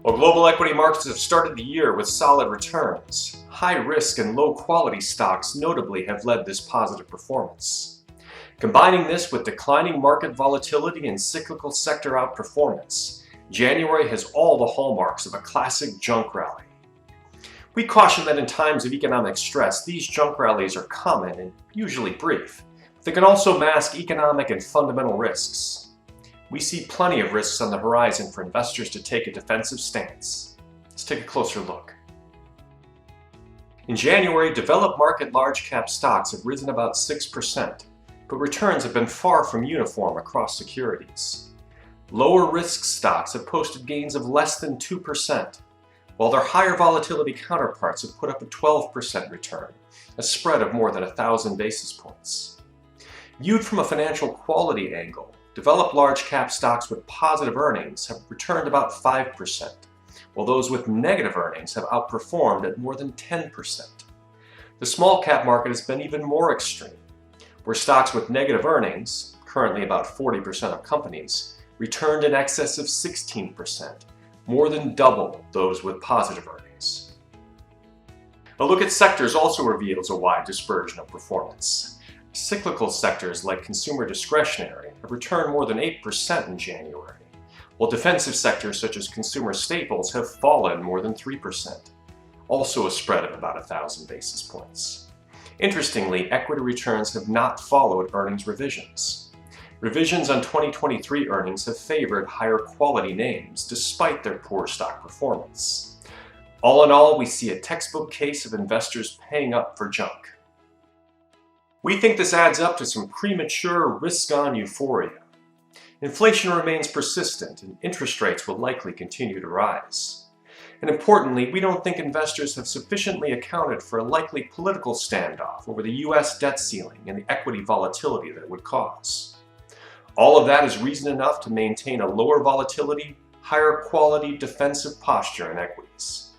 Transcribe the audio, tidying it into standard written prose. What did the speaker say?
While global equity markets have started the year with solid returns, high risk and low quality stocks notably have led this positive performance. Combining this with declining market volatility and cyclical sector outperformance, January has all the hallmarks of a classic junk rally. We caution that in times of economic stress, these junk rallies are common and usually brief. They can also mask economic and fundamental risks. We see plenty of risks on the horizon for investors to take a defensive stance. Let's take a closer look. In January, developed market large cap stocks have risen about 6%, but returns have been far from uniform across securities. Lower risk stocks have posted gains of less than 2%, while their higher volatility counterparts have put up a 12% return, a spread of more than 1,000 basis points. Viewed from a financial quality angle, developed large cap stocks with positive earnings have returned about 5%, while those with negative earnings have outperformed at more than 10%. The small cap market has been even more extreme, where stocks with negative earnings, currently about 40% of companies, returned in excess of 16%, more than double those with positive earnings. A look at sectors also reveals a wide dispersion of performance. Cyclical sectors like consumer discretionary have returned more than 8% in January, while defensive sectors such as consumer staples have fallen more than 3%, also a spread of about 1,000 basis points. Interestingly, equity returns have not followed earnings revisions. Revisions on 2023 earnings have favored higher quality names despite their poor stock performance. All in all, we see a textbook case of investors paying up for junk. We think this adds up to some premature risk-on euphoria. Inflation remains persistent and interest rates will likely continue to rise. And importantly, we don't think investors have sufficiently accounted for a likely political standoff over the US debt ceiling and the equity volatility that it would cause. All of that is reason enough to maintain a lower volatility, higher quality defensive posture in equities.